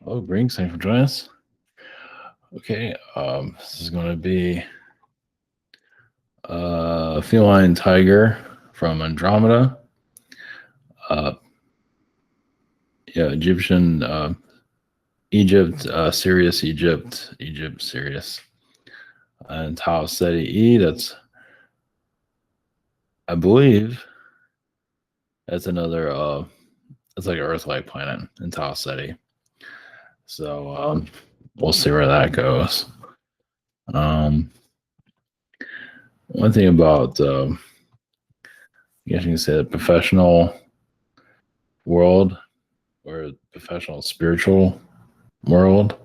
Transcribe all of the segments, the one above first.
Hello, Brinks. Thanks for joining us. Okay, this is going to be Feline Tiger from Andromeda. Yeah, Egyptian, Egypt, Sirius, Egypt, Sirius, and Tau Ceti E. That's, I believe, that's another. It's like an Earth-like planet in Tau Ceti. So we'll see where that goes. One thing about, I guess you can say, the professional world or professional spiritual world.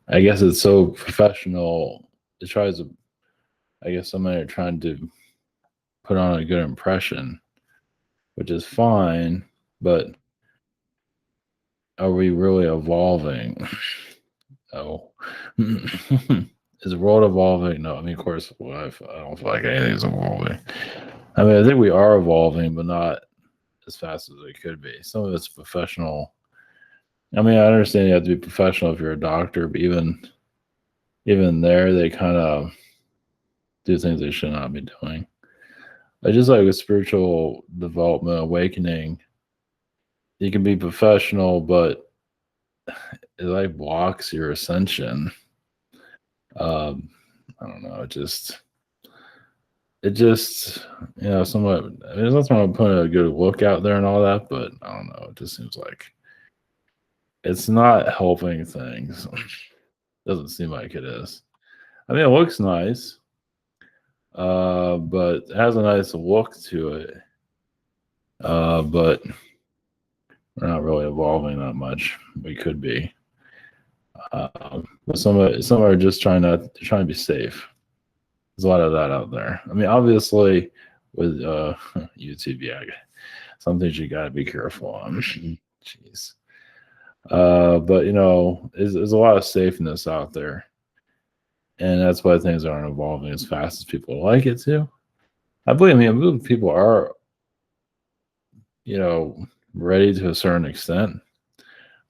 I guess it's so professional. It tries to, I guess somebody are trying to put on a good impression, which is fine, but are we really evolving? Oh. Is the world evolving? No, I mean, of course, I don't feel like anything's evolving. I mean, I think we are evolving, but not as fast as we could be. Some of it's professional. I mean, I understand you have to be professional if you're a doctor, but even there, they kind of do things they should not be doing. I just like a spiritual development, awakening. You can be professional, but it like blocks your ascension. I don't know. It just, somewhat. I mean, there's nothing wrong with putting a good look out there and all that, but I don't know. It just seems like it's not helping things. Doesn't seem like it is. I mean, it looks nice, but it has a nice look to it. But we're not really evolving that much. We could be. But some are just trying to be safe. There's a lot of that out there. I mean, obviously, with YouTube, yeah, some things you got to be careful on. Jeez. But there's a lot of safeness out there, and that's why things aren't evolving as fast as people like it to. I believe people are, ready to a certain extent.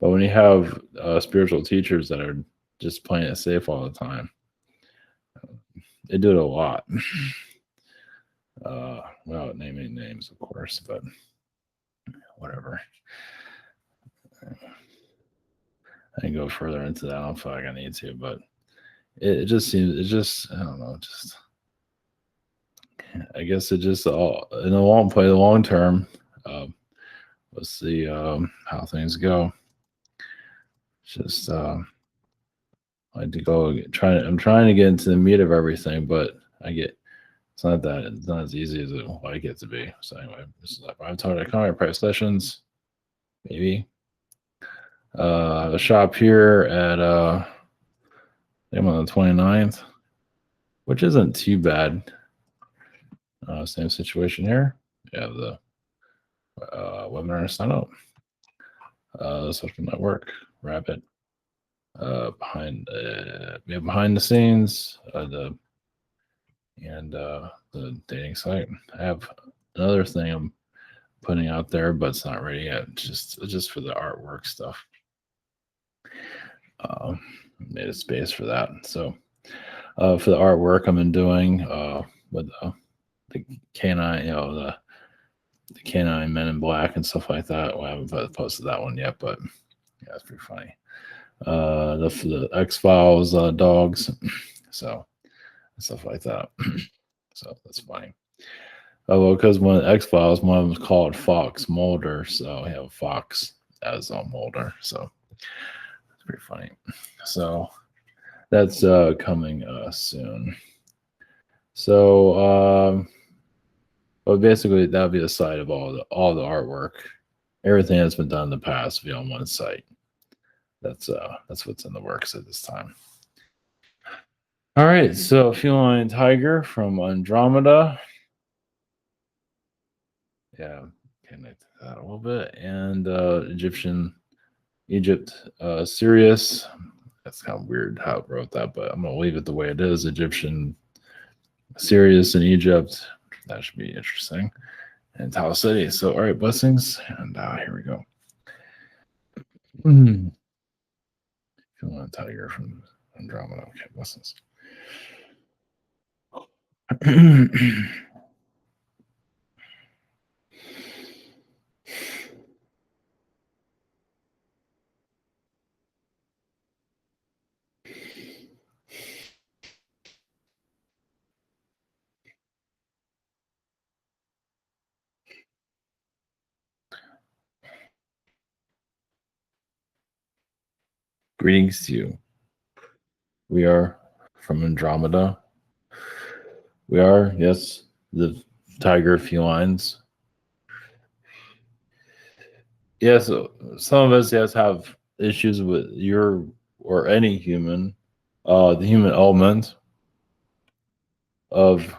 But when you have spiritual teachers that are just playing it safe all the time, they do it a lot. Without naming names, of course, but whatever. I can go further into that. I don't feel like I need to, but it just seems, I don't know, I guess it just all in the long term. Let's see how things go. Just like to go I'm trying to get into the meat of everything, but it's not as easy as I like it to be. So anyway, this is like I'm talking economic price sessions, maybe. The shop here at I'm on the 29th, which isn't too bad. Same situation here. You have the webinar sign up. Social network, Rabbit. Behind the scenes, the dating site. I have another thing I'm putting out there, but it's not ready yet. It's just for the artwork stuff. Made a space for that. So for the artwork I've been doing with the canine, the canine Men in Black and stuff like that. Well, I haven't posted that one yet, but yeah, it's pretty funny. The X-Files dogs, so stuff like that. So that's funny. Well, because one of the X-Files, one of them was called Fox Mulder, so we have a fox as Mulder. So it's pretty funny. So that's coming soon. So but basically that would be the site of all the artwork. Everything that's been done in the past will be on one site. That's what's in the works at this time. All right, so Feline Tiger from Andromeda. Yeah, connect that a little bit. And Egypt, Sirius. That's kind of weird how it wrote that, but I'm gonna leave it the way it is. Egyptian, Sirius, and Egypt. That should be interesting. And Tau Ceti. So, all right, blessings, and here we go. Feline tiger from Andromeda. Okay, lessons. Greetings to you. We are from Andromeda. We are, yes, the tiger felines. Yes, some of us, yes, have issues with your or any human, the human element of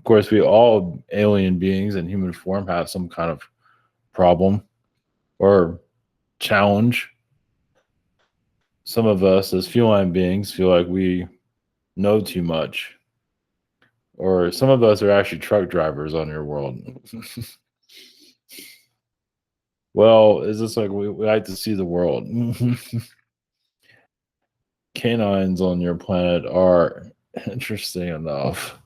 course, we all alien beings in human form have some kind of problem or challenge. Some of us as feline beings feel like we know too much, or some of us are actually truck drivers on your world. Well, it's just like we like to see the world. Canines on your planet are interesting enough.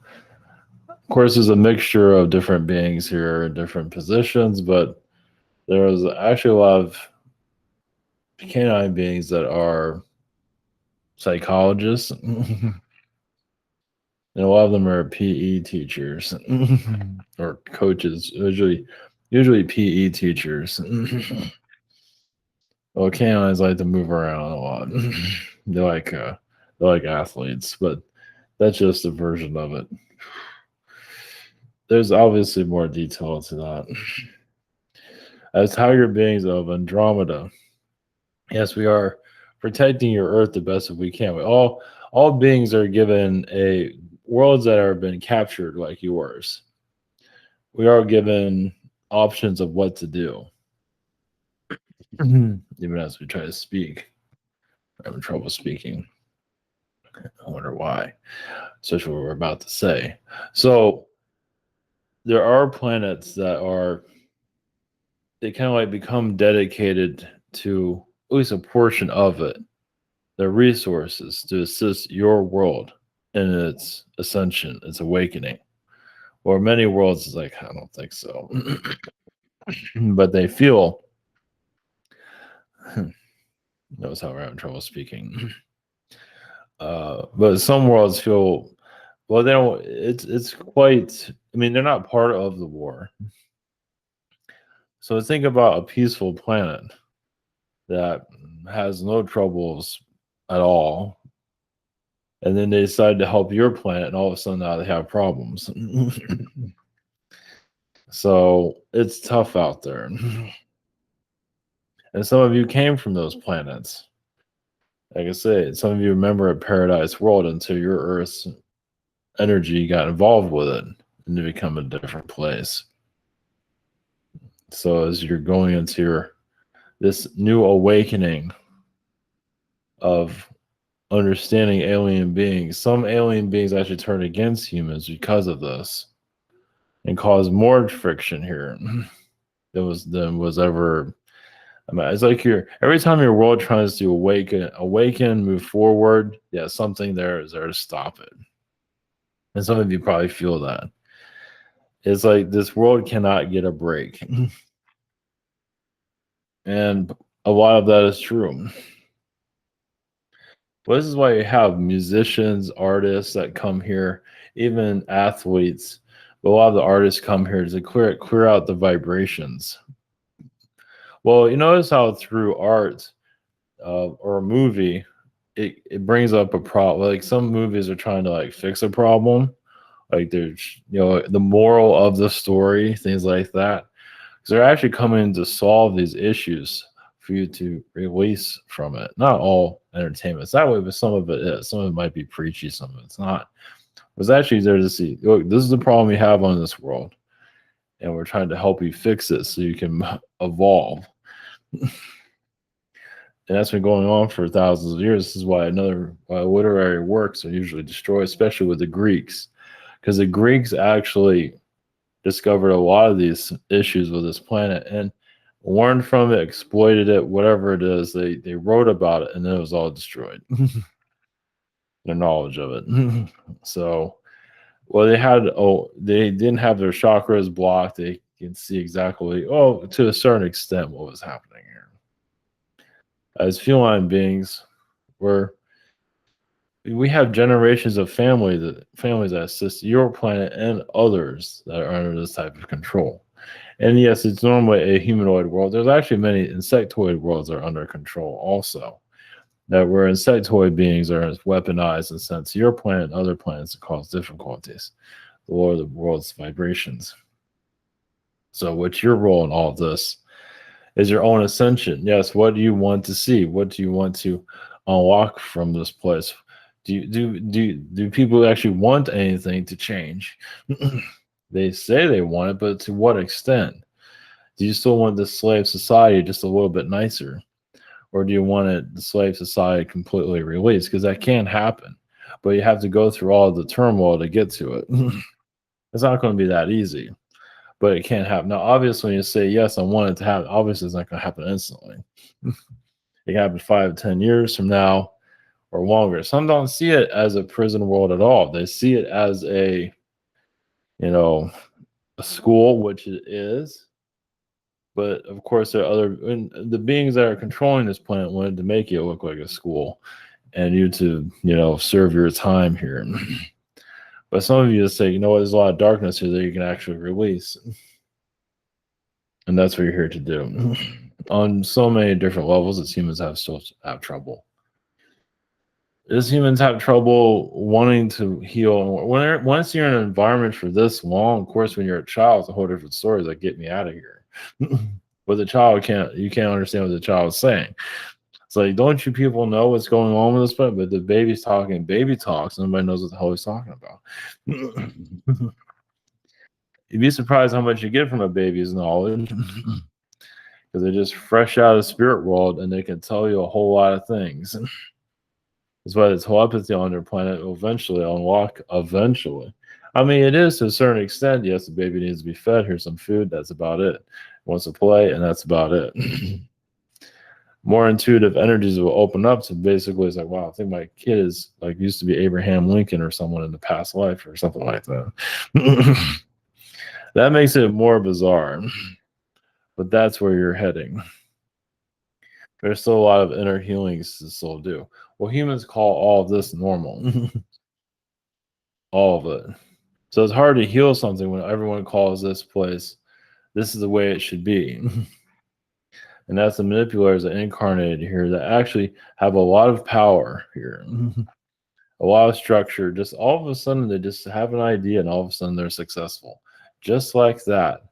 Of course, there's a mixture of different beings here in different positions, but there's actually a lot of canine beings that are psychologists, and a lot of them are PE teachers or coaches. Usually PE teachers. Well, canines like to move around a lot. They're like athletes, but that's just a version of it. There's obviously more detail to that. As tiger beings of Andromeda, yes, we are protecting your Earth the best that we can. All beings are given a worlds that have been captured like yours. We are given options of what to do. Even as we try to speak, I'm having trouble speaking. I wonder why. Especially what we're about to say. So there are planets that are they kind of like become dedicated to at least a portion of it, their resources to assist your world in its ascension, its awakening. Or many worlds is like, I don't think so. But they feel knows how we're having trouble speaking. But some worlds feel well, they don't it's quite I mean, they're not part of the war. So think about a peaceful planet that has no troubles at all. And then they decide to help your planet, and all of a sudden now they have problems. So it's tough out there. And some of you came from those planets. Like I say, some of you remember a paradise world until your Earth's energy got involved with it and to become a different place. So as you're going into this new awakening of understanding alien beings, some alien beings actually turn against humans because of this and cause more friction here than was ever. I mean, it's like every time your world tries to awaken, move forward, yeah, something there is there to stop it. And some of you probably feel that. It's like this world cannot get a break. And a lot of that is true. Well, this is why you have musicians, artists that come here, even athletes. But a lot of the artists come here to clear out the vibrations. Well, you notice how through art or a movie, it brings up a problem. Like some movies are trying to like fix a problem. Like there's the moral of the story, things like that. Because they're actually coming to solve these issues for you to release from it. Not all entertainment is that way, but some of it is. Some of it might be preachy, some of it's not. It's actually there to see, look, this is the problem you have on this world. And we're trying to help you fix it so you can evolve. And that's been going on for thousands of years. This is why literary works are usually destroyed, especially with the Greeks. Because the Greeks actually discovered a lot of these issues with this planet. And learned from it, exploited it, whatever it is. They wrote about it, and then it was all destroyed. The knowledge of it. So, well, they didn't have their chakras blocked. They can see exactly, to a certain extent, what was happening here. As feline beings, we're we have generations of families that assist your planet and others that are under this type of control. And yes, it's normally a humanoid world. There's actually many insectoid worlds that are under control also. That where insectoid beings are weaponized and sent to your planet and other planets to cause difficulties, the lower the world's vibrations. So, what's your role in all of this? Is your own ascension. Yes, what do you want to see? What do you want to unlock from this place? Do people actually want anything to change? They say they want it, but to what extent? Do you still want the slave society just a little bit nicer? Or do you want the slave society completely released? Because that can happen, but you have to go through all the turmoil to get to it. It's not going to be that easy, but it can happen. Now, obviously, when you say, yes, I want it to happen, obviously, it's not going to happen instantly. It can happen 5 to 10 years from now or longer. Some don't see it as a prison world at all. They see it as you know, a school, which it is. But of course, there are the beings that are controlling this planet wanted to make it look like a school and you to, serve your time here. But some of you just say, there's a lot of darkness here that you can actually release. And that's what you're here to do. On so many different levels, as humans still have trouble. As humans have trouble wanting to heal. Once you're in an environment for this long, of course, when you're a child, it's a whole different story. It's like, get me out of here. But the child you can't understand what the child is saying. It's like, don't you people know what's going on with this? But the baby's talking baby talks, and nobody knows what the hell he's talking about. You'd be surprised how much you get from a baby's knowledge. Because they're just fresh out of the spirit world, and they can tell you a whole lot of things. That's why the telepathy on their planet will eventually unlock. Eventually. I mean, it is to a certain extent. Yes, the baby needs to be fed. Here's some food. That's about it. Wants to play, and that's about it. More intuitive energies will open up to basically, it's like, wow, I think my kid is like used to be Abraham Lincoln or someone in the past life or something like that. That makes it more bizarre. But that's where you're heading. There's still a lot of inner healings to still do. Well, humans call all of this normal. All of it. So it's hard to heal something when everyone calls this place, this is the way it should be. And that's the manipulators that incarnated here that actually have a lot of power here. A lot of structure. Just all of a sudden, they just have an idea and all of a sudden they're successful. Just like that.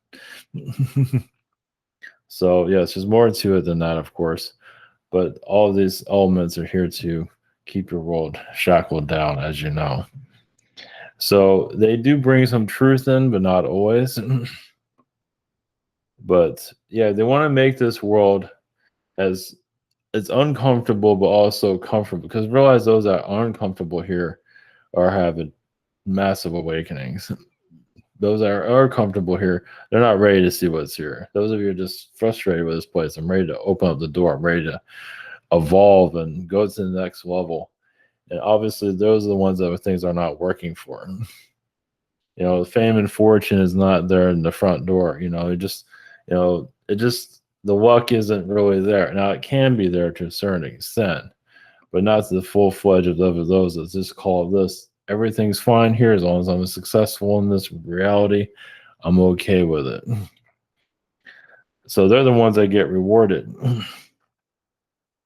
So, yes, there's more to it than that, of course. But all of these elements are here to keep your world shackled down, as you know. So they do bring some truth in, but not always. But yeah, they want to make this world as it's uncomfortable, but also comfortable. Because realize those that aren't comfortable here are having massive awakenings. Those that are comfortable here, they're not ready to see what's here. Those of you who are just frustrated with this place, I'm ready to open up the door. I'm ready to evolve and go to the next level. And obviously, those are the ones that things are not working for. Fame and fortune is not there in the front door. The luck isn't really there. Now, it can be there to a certain extent, but not to the full-fledged of those that just call this, everything's fine here as long as I'm successful in this reality, I'm okay with it. So they're the ones that get rewarded.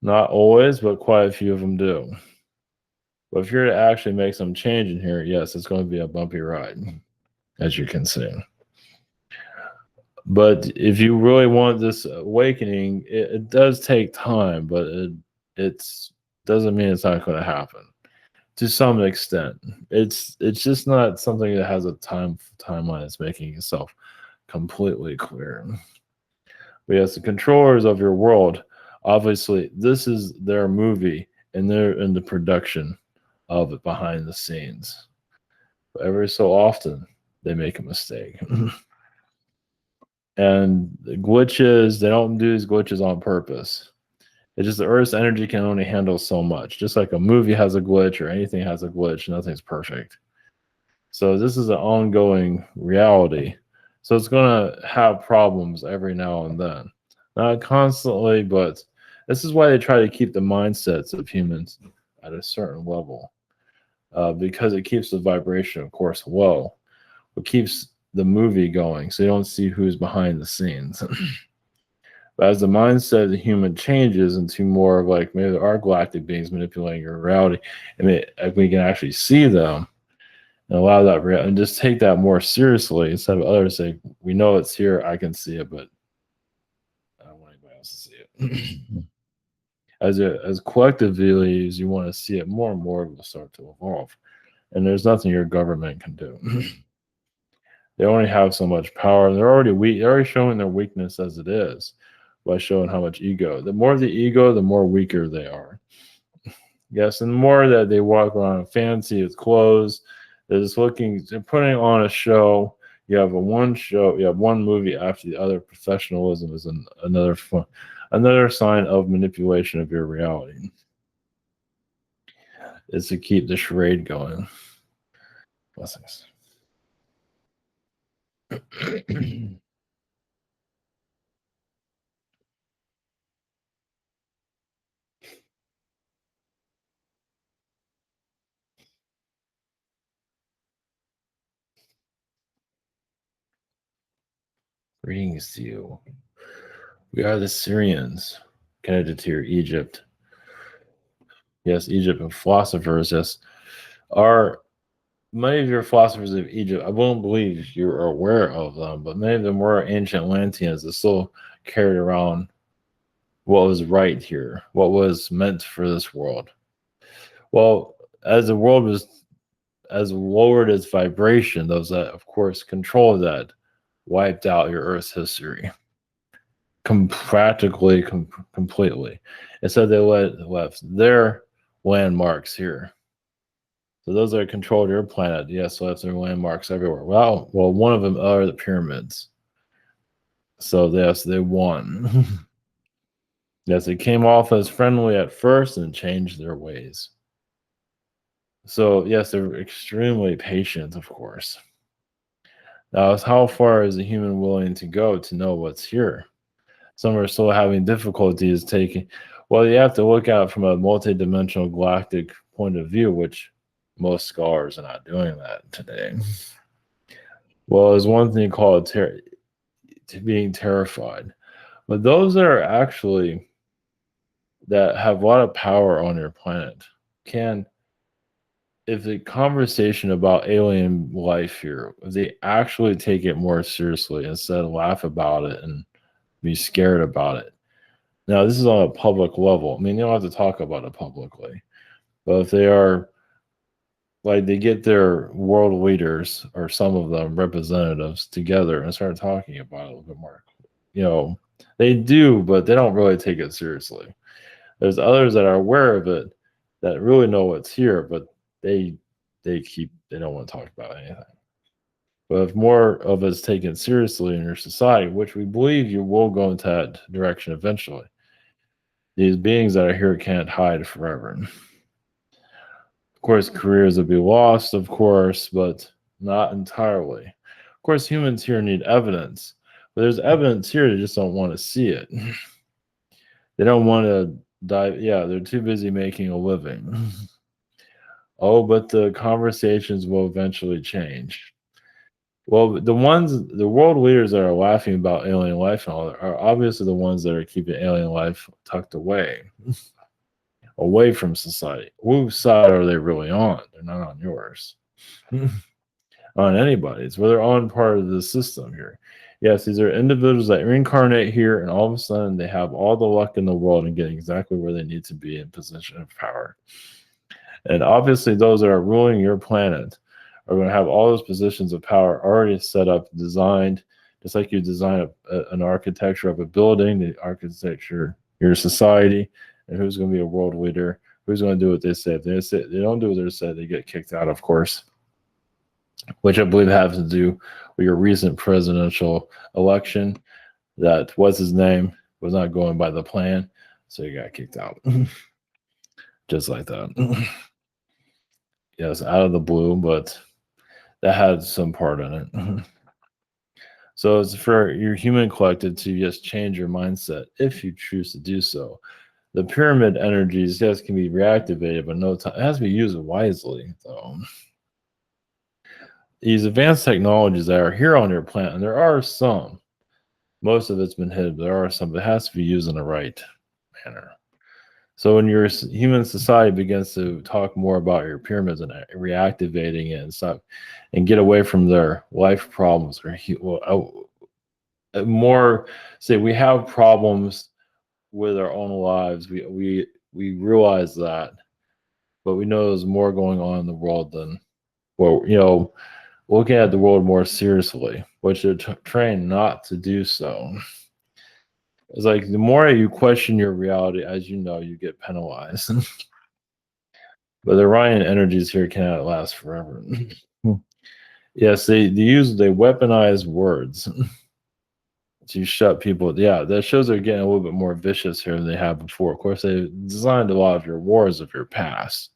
Not always, but quite a few of them do. But if you're to actually make some change in here, yes, it's going to be a bumpy ride, as you can see. But if you really want this awakening, it does take time, but it doesn't mean it's not going to happen. To some extent, it's just not something that has a timeline that's making itself completely clear. But yes, the controllers of your world, obviously, this is their movie, and they're in the production of it behind the scenes. But every so often, they make a mistake. And the glitches, they don't do these glitches on purpose. It's just the Earth's energy can only handle so much. Just like a movie has a glitch or anything has a glitch, nothing's perfect. So this is an ongoing reality. So it's going to have problems every now and then. Not constantly, but this is why they try to keep the mindsets of humans at a certain level, because it keeps the vibration, of course, low. It keeps the movie going, so you don't see who's behind the scenes. But as the mindset of the human changes into more of like maybe there are galactic beings manipulating your reality, and we can actually see them and allow that and just take that more seriously instead of others saying, "We know it's here, I can see it, but I don't want anybody else to see it." As collectively as you want to see it, more and more it will start to evolve, and there's nothing your government can do. They only have so much power. They're already weak. They're already showing their weakness as it is by showing how much ego. The more the ego, the more weaker they are. Yes, and the more that they walk around fancy with clothes, they're just looking, they're putting on a show. You have a one show, you have one movie after the other. Professionalism is another sign of manipulation of your reality. Is to keep the charade going. Blessings. Greetings to you. We are the Syrians, connected to your Egypt. Yes, Egypt and philosophers. Yes, are many of your philosophers of Egypt. I won't believe you're aware of them, but many of them were ancient Atlanteans that still carried around what was right here, what was meant for this world. Well, as the world was as lowered its vibration, those that, of course, controlled that wiped out your Earth's history practically completely. Instead, they left their landmarks here. So those that controlled your planet, yes, left their landmarks everywhere. Well, one of them are the pyramids. So yes, they won. Yes, they came off as friendly at first and changed their ways. So yes, they're extremely patient, of course. Now, how far is a human willing to go to know what's here? Some are still having difficulties taking. Well, you have to look at it from a multi-dimensional galactic point of view, which most scholars are not doing that today. Well, there's one thing called being terrified, but those that are actually that have a lot of power on your planet can, if the conversation about alien life here, if they actually take it more seriously instead of laugh about it and be scared about it. Now, this is on a public level. I mean, you don't have to talk about it publicly, but if they are like they get their world leaders or some of them representatives together and start talking about it a little bit more, they do, but they don't really take it seriously. There's others that are aware of it that really know what's here, but they don't want to talk about anything. But if more of it's taken seriously in your society, which we believe you will go into that direction eventually, these beings that are here can't hide forever. Of course, careers will be lost, of course, but not entirely. Of course, humans here need evidence, but there's evidence here, they just don't want to see it. They don't want to die. Yeah, they're too busy making a living. Oh, but the conversations will eventually change. Well, the world leaders that are laughing about alien life and all that are obviously the ones that are keeping alien life tucked away, away from society. Whose side are they really on? They're not on yours, on anybody's. Well, they're on part of the system here. Yes, these are individuals that reincarnate here, and all of a sudden they have all the luck in the world and getting exactly where they need to be in position of power. And obviously, those that are ruling your planet are going to have all those positions of power already set up, designed, just like you design an architecture of a building, the architecture, your society, and who's going to be a world leader, who's going to do what they say. If they don't do what they say, they get kicked out, of course, which I believe has to do with your recent presidential election. that what's his name was not going by the plan, so he got kicked out. Just like that. Yes, out of the blue, but that had some part in it. So it's for your human collective to just change your mindset if you choose to do so. The pyramid energies, yes, can be reactivated, but no time. It has to be used wisely, though. These advanced technologies that are here on your planet, and there are some. Most of it's been hidden, but there are some that has to be used in the right manner. So when your human society begins to talk more about your pyramids and reactivating it and stuff, and get away from their life problems or more say we have problems with our own lives. We realize that, but we know there's more going on in the world than well, looking at the world more seriously, which they're trained not to do so. It's like the more you question your reality, as you know, you get penalized. But the Ryan energies here cannot last forever. Yes, they weaponize words to shut people. Yeah, that shows they're getting a little bit more vicious here than they have before. Of course, they designed a lot of your wars of your past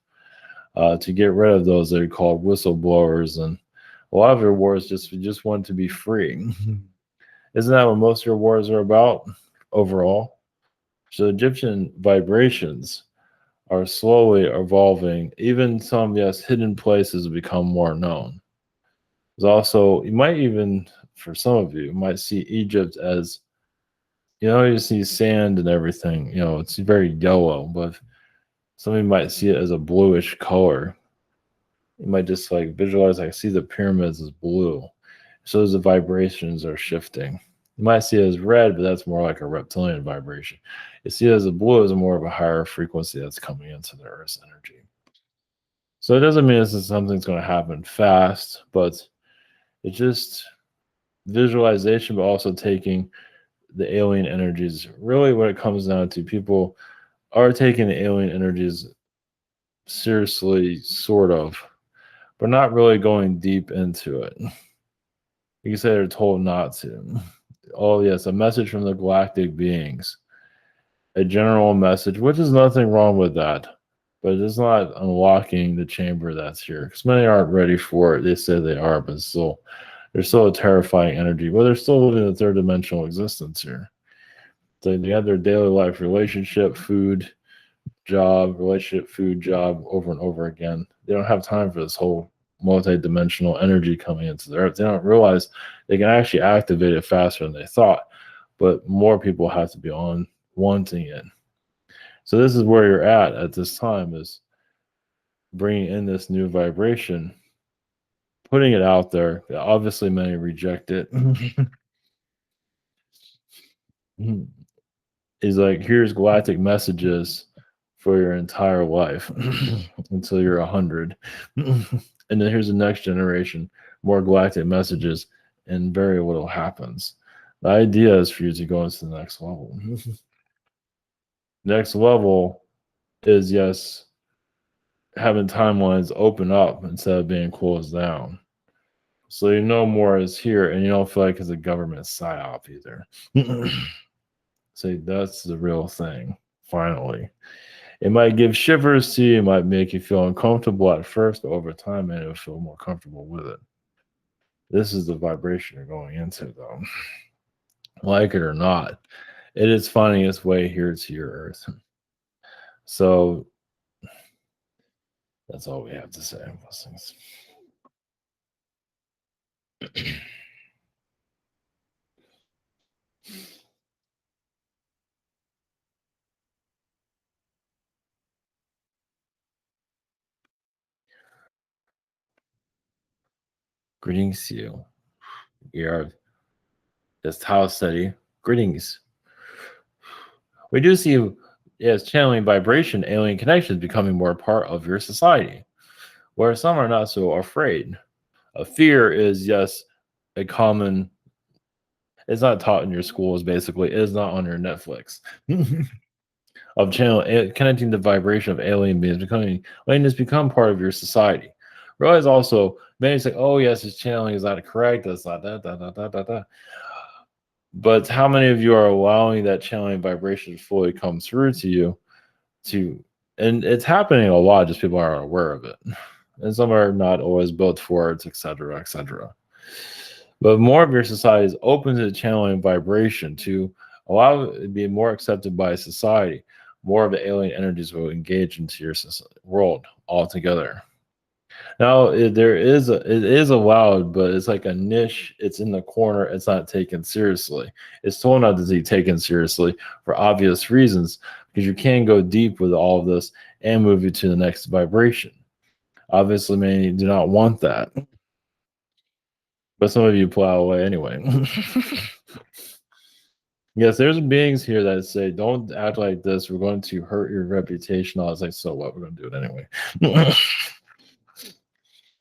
to get rid of those that are called whistleblowers, and a lot of your wars just want to be free. Isn't that what most of your wars are about overall? So Egyptian vibrations are slowly evolving. Even some, yes, hidden places become more known. There's also, you might even, for some of you might see Egypt as, you see sand and everything, it's very yellow, but some of you might see it as a bluish color. You might just like visualize, I see the pyramids as blue. So as the vibrations are shifting. You might see it as red, but that's more like a reptilian vibration. You see it as a blue as more of a higher frequency that's coming into the Earth's energy. So it doesn't mean this is something's going to happen fast, but it's just visualization, but also taking the alien energies. Really, what it comes down to, people are taking the alien energies seriously, sort of, but not really going deep into it. You can say they're told not to. Oh, yes, a message from the galactic beings. A general message, which is nothing wrong with that, but it's not unlocking the chamber that's here. Because many aren't ready for it. They say they are, but still, there's still a terrifying energy. But they're still living a third dimensional existence here. So they have their daily life, relationship, food, job, relationship, food, job, over and over again. They don't have time for this whole multi-dimensional energy coming into the Earth. They don't realize they can actually activate it faster than they thought, but more people have to be on wanting it. So this is where you're at this time, is bringing in this new vibration, putting it out there. Obviously many reject it. Is like, here's galactic messages for your entire life until you're 100. And then here's the next generation, more galactic messages, and very little happens. The idea is for you to go into the next level. Next level is, yes, having timelines open up instead of being closed down. So you know more is here, and you don't feel like it's a government psyop either. So that's the real thing, finally. It might give shivers to you, it might make you feel uncomfortable at first, but over time, man, you'll feel more comfortable with it. This is the vibration you're going into, though. Like it or not, it is finding its way here to your Earth. So that's all we have to say on those things. Greetings to you. We are this house study. Greetings. We do see, yes, channeling vibration, alien connections becoming more a part of your society, where some are not so afraid. A fear is, yes, a common, it's not taught in your schools, basically. It is not on your Netflix. Of connecting the vibration of alien beings, letting this become part of your society. Realize also, many say, oh, yes, it's channeling is not correct. That's not that. But how many of you are allowing that channeling vibration to fully come through to you? To and it's happening a lot, just people aren't aware of it. And some are not always built for it, etc., etc. But more of your society is open to channeling vibration to allow it to be more accepted by society. More of the alien energies will engage into your world altogether. Now, it is allowed, but it's like a niche. It's in the corner. It's not taken seriously. It's told not to be taken seriously for obvious reasons, because you can go deep with all of this and move you to the next vibration. Obviously, many do not want that, but some of you plow away anyway. Yes, there's beings here that say, "Don't act like this. We're going to hurt your reputation." I was like, "So what? We're going to do it anyway."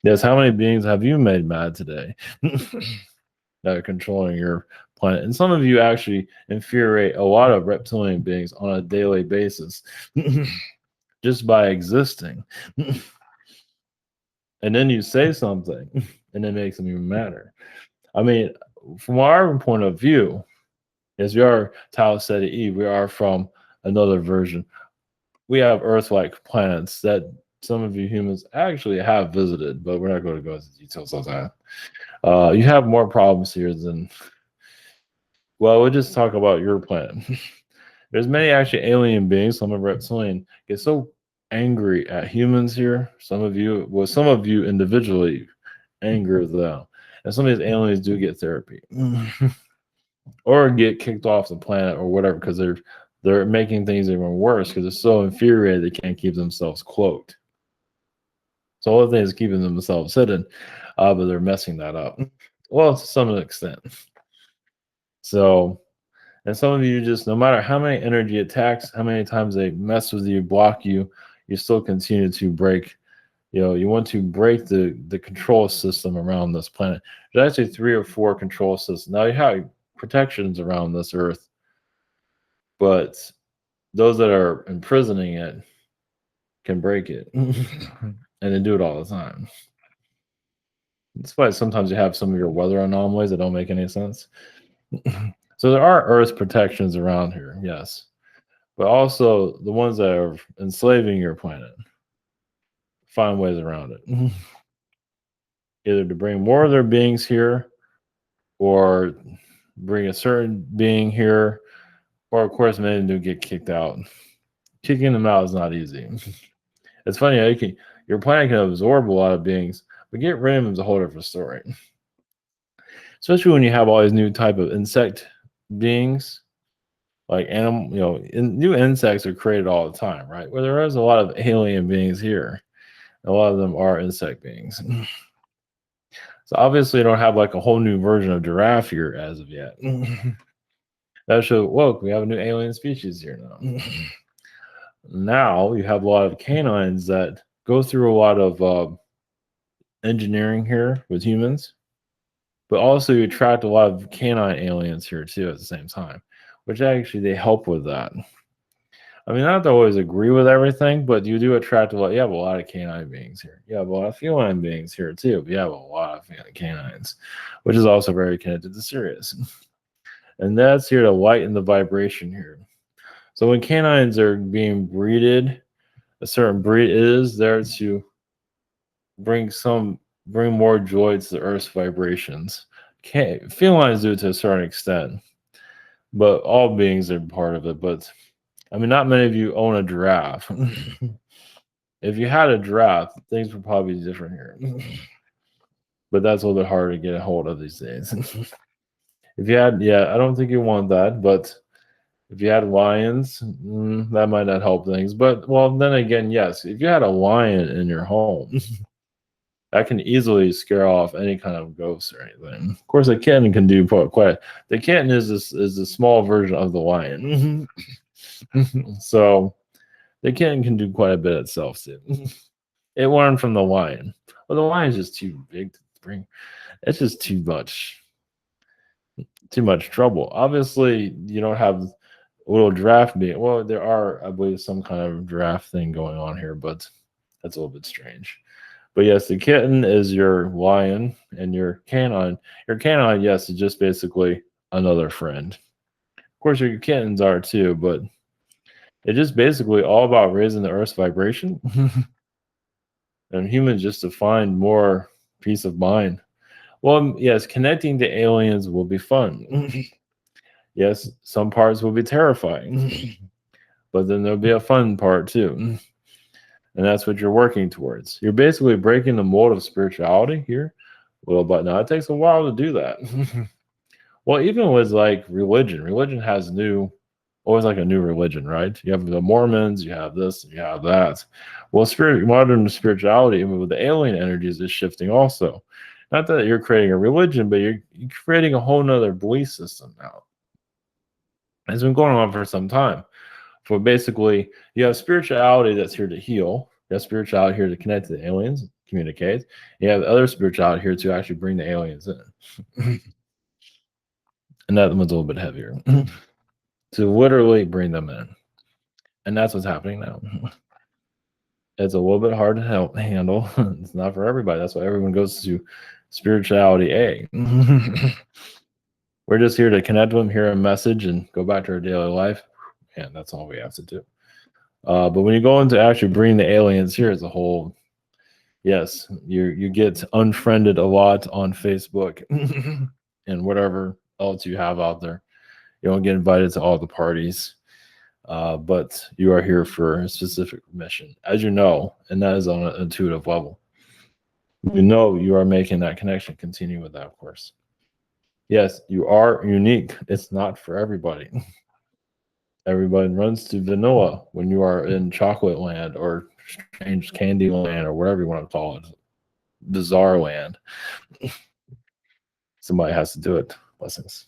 Yes, how many beings have you made mad today that are controlling your planet? And some of you actually infuriate a lot of reptilian beings on a daily basis just by existing. And then you say something and it makes them even madder. I mean, from our point of view, yes, we are Tau Ceti E. We are from another version. We have Earth-like planets that some of you humans actually have visited, but we're not going to go into details of that. You have more problems here than, well, we'll just talk about your planet. There's many actually alien beings, some are reptilian, get so angry at humans here. Some of you individually anger them. And some of these aliens do get therapy. Or get kicked off the planet or whatever, because they're making things even worse because they're so infuriated they can't keep themselves cloaked. So all the thing is keeping themselves hidden, but they're messing that up. Well, to some extent. So, and some of you just, no matter how many energy attacks, how many times they mess with you, block you, you still continue to break. You want to break the control system around this planet. There's actually 3 or 4 control systems. Now you have protections around this Earth, but those that are imprisoning it can break it. And they do it all the time. That's why sometimes you have some of your weather anomalies that don't make any sense. So there are Earth protections around here, yes. But also the ones that are enslaving your planet, find ways around it. Either to bring more of their beings here, or bring a certain being here, or of course many do get kicked out. Kicking them out is not easy. It's funny how your planet can absorb a lot of beings, but get rid of them is a whole different story. Especially when you have all these new type of insect beings, like animal, new insects are created all the time, right? Where there is a lot of alien beings here. A lot of them are insect beings. So obviously you don't have like a whole new version of giraffe here as of yet. That shows, whoa, we have a new alien species here now. Now you have a lot of canines that go through a lot of engineering here with humans, but also you attract a lot of canine aliens here too at the same time, which actually they help with that. I mean, not to always agree with everything, but you do attract a lot. You have a lot of canine beings here. You have a lot of feline beings here too. But you have a lot of canines, which is also very connected to Sirius. And that's here to lighten the vibration here. So when canines are being breeded, a certain breed is there to bring more joy to the Earth's vibrations. Felines do it to a certain extent, but all beings are part of it. But I mean, not many of you own a giraffe. If you had a giraffe, things would probably be different here. But that's a little bit harder to get a hold of these days. If you had, I don't think you want that, but if you had lions, that might not help things. But, well, then again, yes, if you had a lion in your home, that can easily scare off any kind of ghost or anything. Of course, a kitten can do quite. The kitten is a small version of the lion. So the kitten can do quite a bit itself too. It learned from the lion. Well, the lion's just too big to bring. It's just too much trouble. Obviously, you don't have a little giraffe being. Well, there are, I believe, some kind of giraffe thing going on here, but that's a little bit strange. But yes, the kitten is your lion, and your canine. Your canine, yes, is just basically another friend. Of course, your kittens are too, but it's just basically all about raising the Earth's vibration and humans just to find more peace of mind. Well, yes, connecting to aliens will be fun. Yes, some parts will be terrifying, but then there'll be a fun part too. And that's what you're working towards. You're basically breaking the mold of spirituality here. Well, but now it takes a while to do that. Well, even with like religion has always like a new religion, right? You have the Mormons, you have this, you have that. Well, modern spirituality, even with the alien energies, is shifting also. Not that you're creating a religion, but you're creating a whole nother belief system now. It's been going on for some time. For basically, you have spirituality that's here to heal. You have spirituality here to connect to the aliens, communicate. You have other spirituality here to actually bring the aliens in. And that one's a little bit heavier. To literally bring them in. And that's what's happening now. It's a little bit hard to handle. It's not for everybody. That's why everyone goes to spirituality A. We're just here to connect with them, hear a message, and go back to our daily life. And that's all we have to do. But when you go into actually bring the aliens here as a whole, yes, you get unfriended a lot on Facebook and whatever else you have out there. You don't get invited to all the parties, but you are here for a specific mission, as you know, and that is on an intuitive level. You know you are making that connection. Continue with that, of course. Yes, you are unique. It's not for everybody. Everybody runs to vanilla when you are in chocolate land or strange candy land or whatever you want to call it. Bizarre land. Somebody has to do it. Blessings.